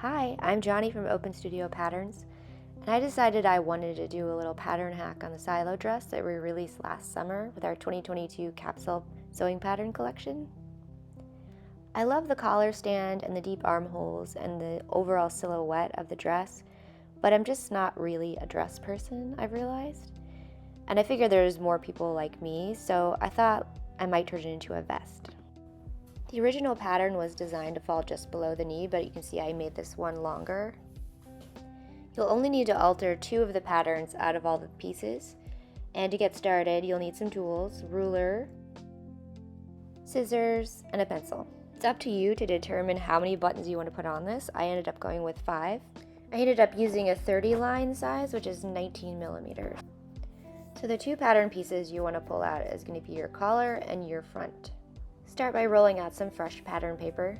Hi, I'm Jonnie from Open Studio Patterns, and I decided I wanted to do a little pattern hack on the silo dress that we released last summer with our 2022 capsule sewing pattern collection. I love the collar stand and the deep armholes and the overall silhouette of the dress, but I'm just not really a dress person, I've realized. And I figured there's more people like me, so I thought I might turn it into a vest. The original pattern was designed to fall just below the knee, but you can see I made this one longer. You'll only need to alter 2 of the patterns out of all the pieces. And to get started, you'll need some tools, ruler, scissors, and a pencil. It's up to you to determine how many buttons you want to put on this. I ended up going with 5. I ended up using a 30 line size, which is 19 millimeters. So the 2 pattern pieces you want to pull out is going to be your collar and your front. Start by rolling out some fresh pattern paper.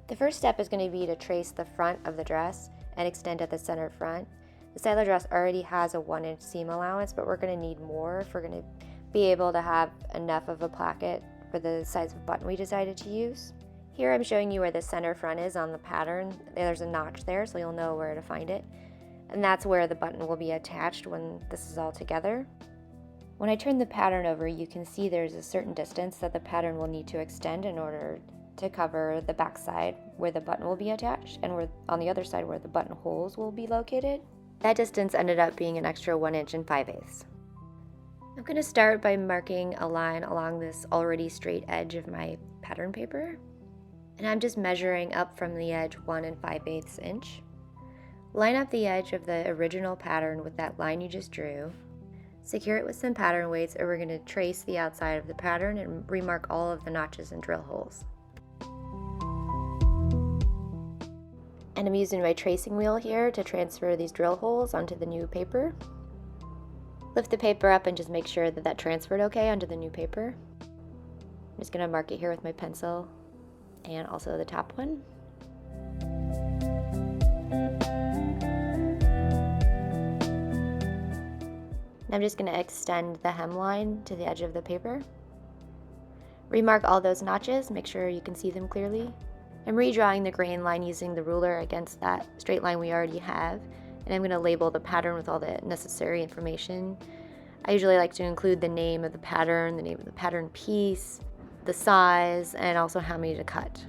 The first step is going to be to trace the front of the dress and extend at the center front. The silo dress already has a 1-inch seam allowance, but we're going to need more if we're going to be able to have enough of a placket for the size of button we decided to use. Here I'm showing you where the center front is on the pattern. There's a notch there, so you'll know where to find it. And that's where the button will be attached when this is all together. When I turn the pattern over, you can see there's a certain distance that the pattern will need to extend in order to cover the back side where the button will be attached and where, on the other side where the button holes will be located. That distance ended up being an extra 1 inch and 5/8. I'm going to start by marking a line along this already straight edge of my pattern paper. And I'm just measuring up from the edge 1 5/8 inch. Line up the edge of the original pattern with that line you just drew. Secure it with some pattern weights, and we're going to trace the outside of the pattern and remark all of the notches and drill holes. And I'm using my tracing wheel here to transfer these drill holes onto the new paper. Lift the paper up and just make sure that that transferred okay onto the new paper. I'm just going to mark it here with my pencil and also the top one. I'm just going to extend the hemline to the edge of the paper. Remark all those notches, make sure you can see them clearly. I'm redrawing the grain line using the ruler against that straight line we already have, and I'm going to label the pattern with all the necessary information. I usually like to include the name of the pattern, the name of the pattern piece, the size, and also how many to cut.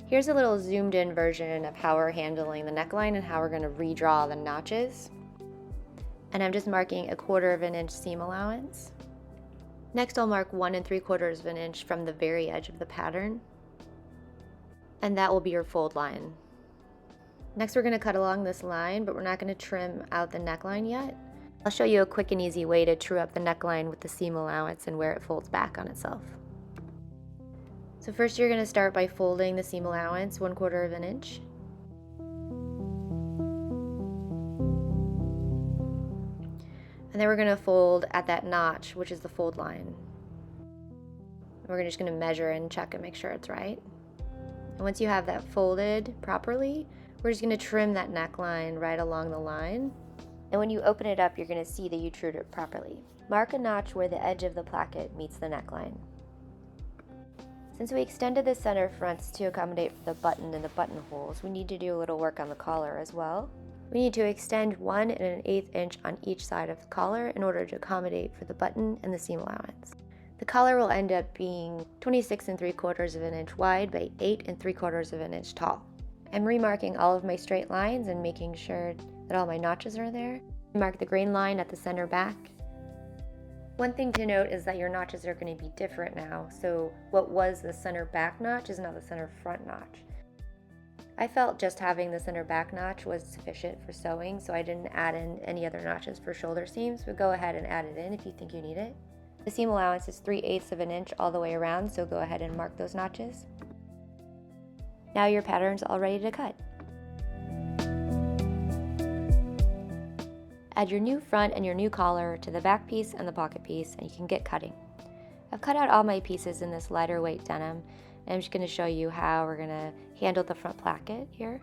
Here's a little zoomed in version of how we're handling the neckline and how we're going to redraw the notches. And I'm just marking 1/4 inch seam allowance. Next I'll mark 1 3/4 inch from the very edge of the pattern. And that will be your fold line. Next we're going to cut along this line, but we're not going to trim out the neckline yet. I'll show you a quick and easy way to true up the neckline with the seam allowance and where it folds back on itself. So first you're going to start by folding the seam allowance 1/4 inch. And then we're going to fold at that notch, which is the fold line. We're just going to measure and check and make sure it's right. And once you have that folded properly, we're just going to trim that neckline right along the line. And when you open it up, you're going to see that you trued it properly. Mark a notch where the edge of the placket meets the neckline. Since we extended the center fronts to accommodate for the button and the buttonholes, we need to do a little work on the collar as well. We need to extend 1 1/8 inch on each side of the collar in order to accommodate for the button and the seam allowance. The collar will end up being 26 3/4 inch wide by 8 3/4 inch tall. I'm remarking all of my straight lines and making sure that all my notches are there. Mark the grain line at the center back. One thing to note is that your notches are going to be different now, so what was the center back notch is now the center front notch. I felt just having the center back notch was sufficient for sewing, so I didn't add in any other notches for shoulder seams, but go ahead and add it in if you think you need it. The seam allowance is 3/8 inch all the way around, so go ahead and mark those notches. Now your pattern's all ready to cut. Add your new front and your new collar to the back piece and the pocket piece, and you can get cutting. I've cut out all my pieces in this lighter weight denim, and I'm just going to show you how we're going to handle the front placket here.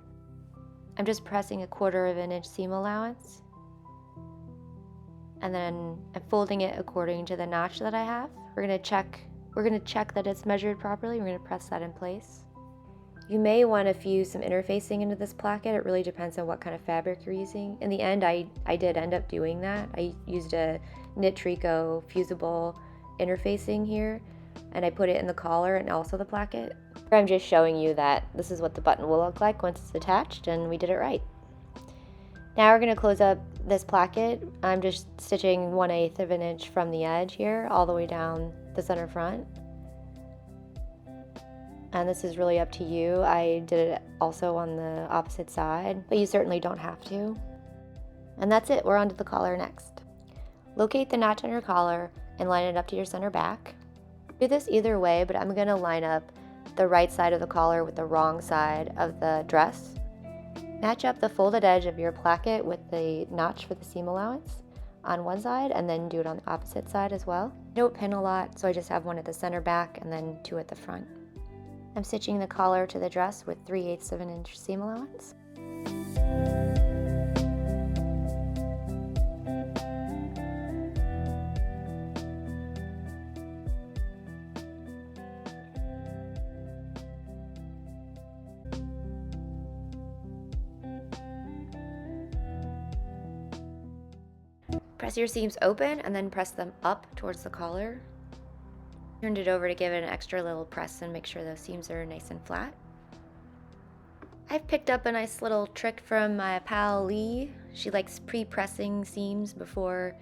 I'm just pressing 1/4 inch seam allowance, and then I'm folding it according to the notch that I have. We're going to check that it's measured properly. We're going to press that in place. You may want to fuse some interfacing into this placket. It really depends on what kind of fabric you're using. In the end, I did end up doing that. I used a knit tricot fusible interfacing here, and I put it in the collar and also the placket. I'm just showing you that this is what the button will look like once it's attached, and we did it right. Now we're going to close up this placket. I'm just stitching 1/8 of an inch from the edge here all the way down the center front. And this is really up to you. I did it also on the opposite side, but you certainly don't have to. And that's it, we're on to the collar next. Locate the notch on your collar and line it up to your center back. Do this either way, but I'm gonna line up the right side of the collar with the wrong side of the dress. Match up the folded edge of your placket with the notch for the seam allowance on one side, and then do it on the opposite side as well. Don't pin a lot, so I just have one at the center back and then two at the front. I'm stitching the collar to the dress with 3/8 of an inch seam allowance. Press your seams open and then press them up towards the collar. Turned it over to give it an extra little press and make sure those seams are nice and flat. I've picked up a nice little trick from my pal Lee. She likes pre-pressing seams before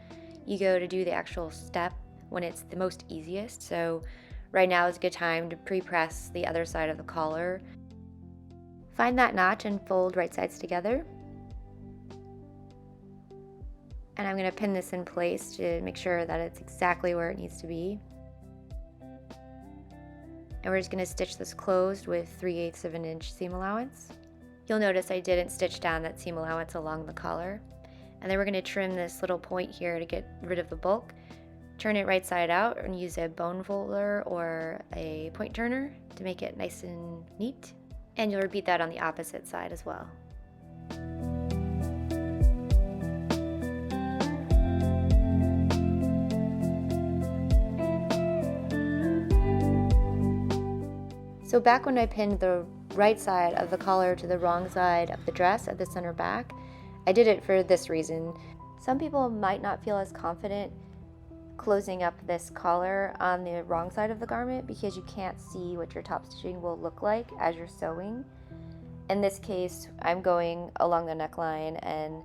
you go to do the actual step when it's the most easiest. So right now is a good time to pre-press the other side of the collar. Find that notch and fold right sides together. And I'm going to pin this in place to make sure that it's exactly where it needs to be. And we're just going to stitch this closed with 3/8 of an inch seam allowance. You'll notice I didn't stitch down that seam allowance along the collar. And then we're going to trim this little point here to get rid of the bulk. Turn it right side out and use a bone folder or a point turner to make it nice and neat. And you'll repeat that on the opposite side as well. So back when I pinned the right side of the collar to the wrong side of the dress at the center back, I did it for this reason. Some people might not feel as confident closing up this collar on the wrong side of the garment because you can't see what your top stitching will look like as you're sewing. In this case, I'm going along the neckline and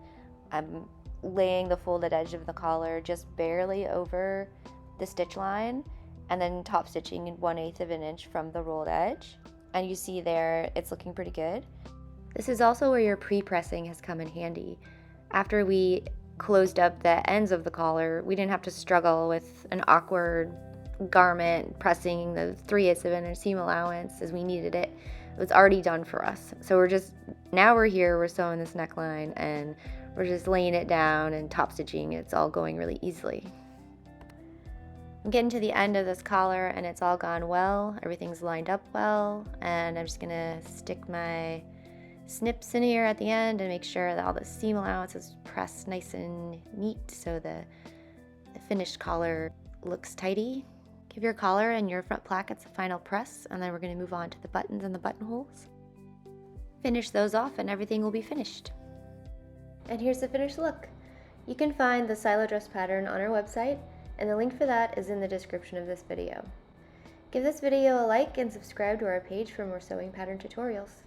I'm laying the folded edge of the collar just barely over the stitch line, and then top stitching in 1/8 of an inch from the rolled edge. And you see there, it's looking pretty good. This is also where your pre-pressing has come in handy. After we closed up the ends of the collar, we didn't have to struggle with an awkward garment pressing the 3/8 of an inch seam allowance as we needed it. It was already done for us. So now we're here, we're sewing this neckline and we're just laying it down and top stitching. It's all going really easily. I'm getting to the end of this collar and it's all gone well. Everything's lined up well, and I'm just gonna stick my snips in here at the end and make sure that all the seam allowance is pressed nice and neat so the finished collar looks tidy. Give your collar and your front plackets a final press, and then we're gonna move on to the buttons and the buttonholes. Finish those off and everything will be finished. And here's the finished look. You can find the silo dress pattern on our website, and the link for that is in the description of this video. Give this video a like and subscribe to our page for more sewing pattern tutorials.